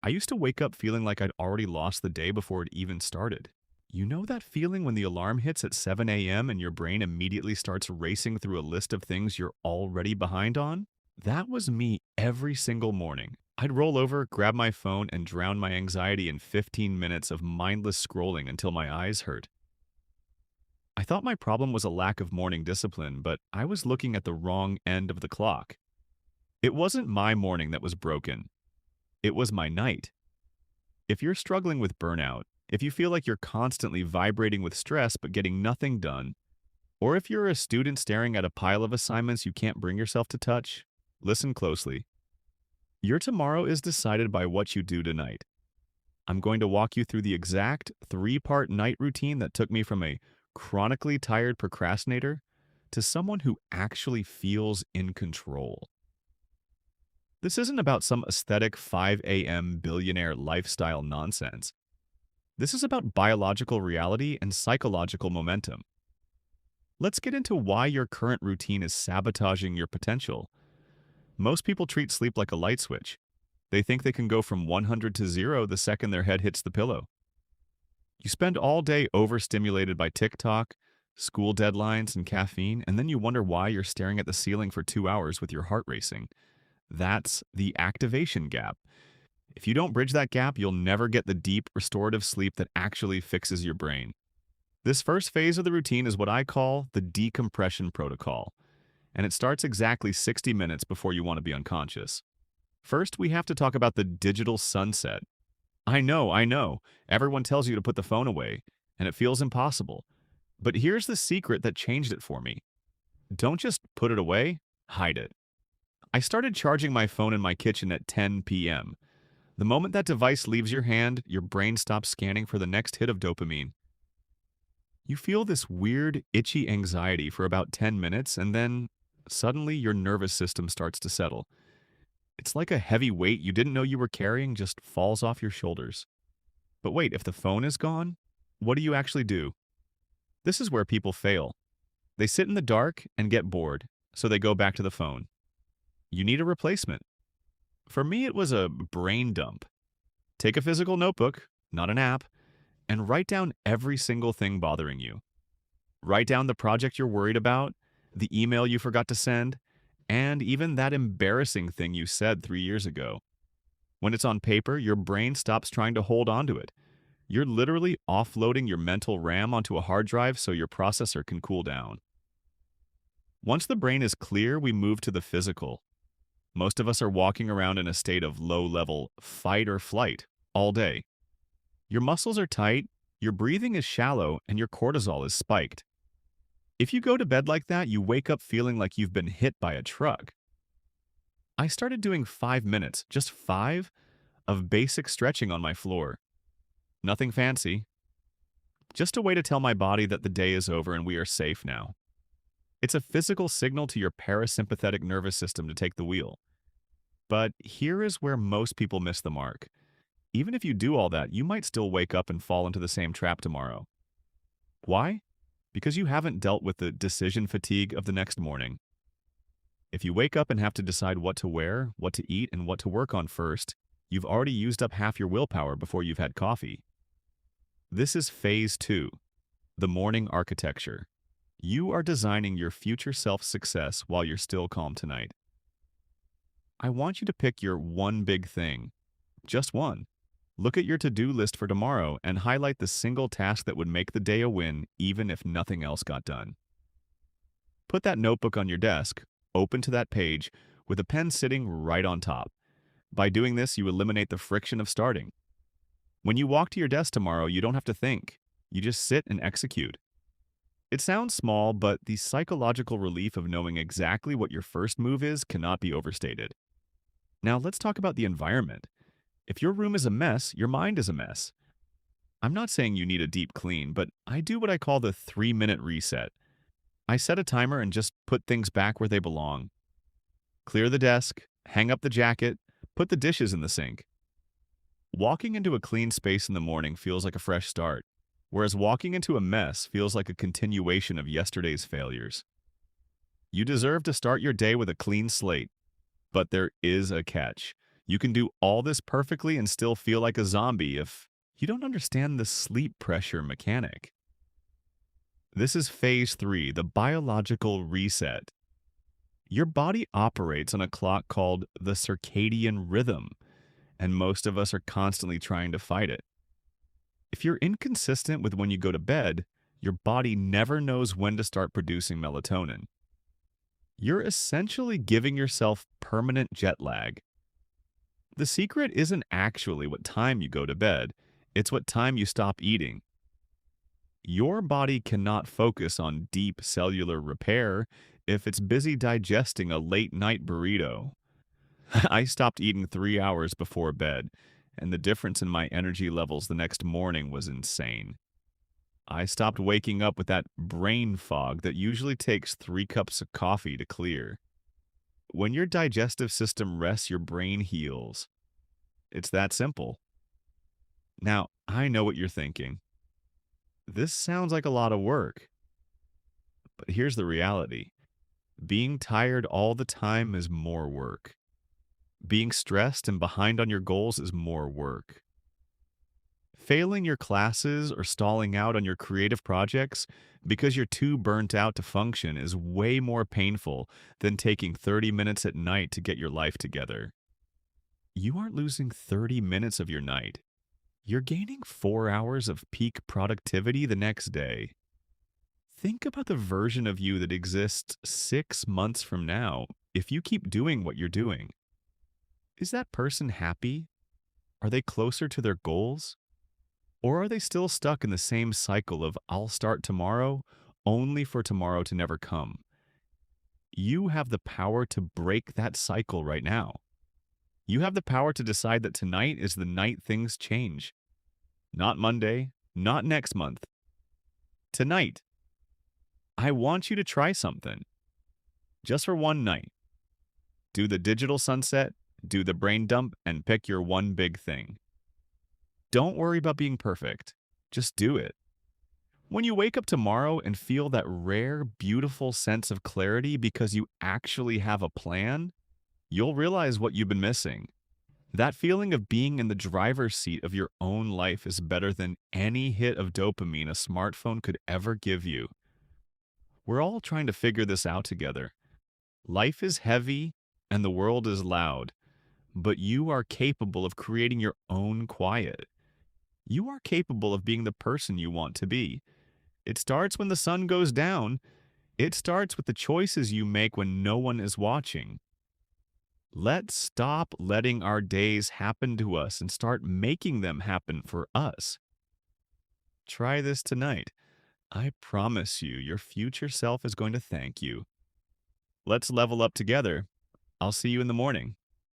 I used to wake up feeling like I'd already lost the day before it even started. You know that feeling when the alarm hits at 7 a.m. and your brain immediately starts racing through a list of things you're already behind on? That was me every single morning. I'd roll over, grab my phone, and drown my anxiety in 15 minutes of mindless scrolling until my eyes hurt. I thought my problem was a lack of morning discipline, but I was looking at the wrong end of the clock. It wasn't my morning that was broken, it was my night. If you're struggling with burnout, if you feel like you're constantly vibrating with stress but getting nothing done, or if you're a student staring at a pile of assignments you can't bring yourself to touch, listen closely. Your tomorrow is decided by what you do tonight. I'm going to walk you through the exact 3-part night routine that took me from a chronically tired procrastinator to someone who actually feels in control. This isn't about some aesthetic 5 a.m. billionaire lifestyle nonsense. This is about biological reality and psychological momentum. Let's get into why your current routine is sabotaging your potential. Most people treat sleep like a light switch. They think they can go from 100 to 0 the second their head hits the pillow. You spend all day overstimulated by TikTok, school deadlines, and caffeine, and then you wonder why you're staring at the ceiling for 2 hours with your heart racing. That's the activation gap. If you don't bridge that gap, you'll never get the deep, restorative sleep that actually fixes your brain. This first phase of the routine is what I call the Decompression Protocol, and it starts exactly 60 minutes before you want to be unconscious. First, we have to talk about the digital sunset. I know. Everyone tells you to put the phone away, and it feels impossible. But here's the secret that changed it for me. Don't just put it away, hide it. I started charging my phone in my kitchen at 10 p.m. The moment that device leaves your hand, your brain stops scanning for the next hit of dopamine. You feel this weird, itchy anxiety for about 10 minutes, and then suddenly your nervous system starts to settle. It's like a heavy weight you didn't know you were carrying just falls off your shoulders. But wait, if the phone is gone, what do you actually do? This is where people fail. They sit in the dark and get bored, so they go back to the phone. You need a replacement. For me, it was a brain dump. Take a physical notebook, not an app, and write down every single thing bothering you. Write down the project you're worried about, the email you forgot to send, and even that embarrassing thing you said 3 years ago. When it's on paper, your brain stops trying to hold on to it. You're literally offloading your mental RAM onto a hard drive so your processor can cool down. Once the brain is clear, we move to the physical. Most of us are walking around in a state of low-level fight or flight all day. Your muscles are tight, your breathing is shallow, and your cortisol is spiked. If you go to bed like that, you wake up feeling like you've been hit by a truck. I started doing 5 minutes, just 5, of basic stretching on my floor. Nothing fancy. Just a way to tell my body that the day is over and we are safe now. It's a physical signal to your parasympathetic nervous system to take the wheel. But here is where most people miss the mark. Even if you do all that, you might still wake up and fall into the same trap tomorrow. Why? Because you haven't dealt with the decision fatigue of the next morning. If you wake up and have to decide what to wear, what to eat, and what to work on first, you've already used up half your willpower before you've had coffee. This is phase 2, the morning architecture. You are designing your future self-success while you're still calm tonight. I want you to pick your one big thing. Just one. Look at your to-do list for tomorrow and highlight the single task that would make the day a win even if nothing else got done. Put that notebook on your desk, open to that page, with a pen sitting right on top. By doing this, you eliminate the friction of starting. When you walk to your desk tomorrow, you don't have to think. You just sit and execute. It sounds small, but the psychological relief of knowing exactly what your first move is cannot be overstated. Now let's talk about the environment. If your room is a mess, your mind is a mess. I'm not saying you need a deep clean, but I do what I call the 3-minute reset. I set a timer and just put things back where they belong. Clear the desk, hang up the jacket, put the dishes in the sink. Walking into a clean space in the morning feels like a fresh start, whereas walking into a mess feels like a continuation of yesterday's failures. You deserve to start your day with a clean slate, but there is a catch. You can do all this perfectly and still feel like a zombie if you don't understand the sleep pressure mechanic. This is phase 3, the biological reset. Your body operates on a clock called the circadian rhythm, and most of us are constantly trying to fight it. If you're inconsistent with when you go to bed, your body never knows when to start producing melatonin. You're essentially giving yourself permanent jet lag. The secret isn't actually what time you go to bed, it's what time you stop eating. Your body cannot focus on deep cellular repair if it's busy digesting a late night burrito. I stopped eating 3 hours before bed, and the difference in my energy levels the next morning was insane. I stopped waking up with that brain fog that usually takes 3 cups of coffee to clear. When your digestive system rests, your brain heals. It's that simple. Now, I know what you're thinking. This sounds like a lot of work, but here's the reality. Being tired all the time is more work. Being stressed and behind on your goals is more work. Failing your classes or stalling out on your creative projects because you're too burnt out to function is way more painful than taking 30 minutes at night to get your life together. You aren't losing 30 minutes of your night. You're gaining 4 hours of peak productivity the next day. Think about the version of you that exists 6 months from now if you keep doing what you're doing. Is that person happy? Are they closer to their goals? Or are they still stuck in the same cycle of I'll start tomorrow, only for tomorrow to never come? You have the power to break that cycle right now. You have the power to decide that tonight is the night things change. Not Monday, not next month. Tonight. I want you to try something. Just for one night. Do the digital sunset, do the brain dump, and pick your one big thing. Don't worry about being perfect. Just do it. When you wake up tomorrow and feel that rare, beautiful sense of clarity because you actually have a plan, you'll realize what you've been missing. That feeling of being in the driver's seat of your own life is better than any hit of dopamine a smartphone could ever give you. We're all trying to figure this out together. Life is heavy and the world is loud, but you are capable of creating your own quiet. You are capable of being the person you want to be. It starts when the sun goes down. It starts with the choices you make when no one is watching. Let's stop letting our days happen to us and start making them happen for us. Try this tonight. I promise you, your future self is going to thank you. Let's level up together. I'll see you in the morning.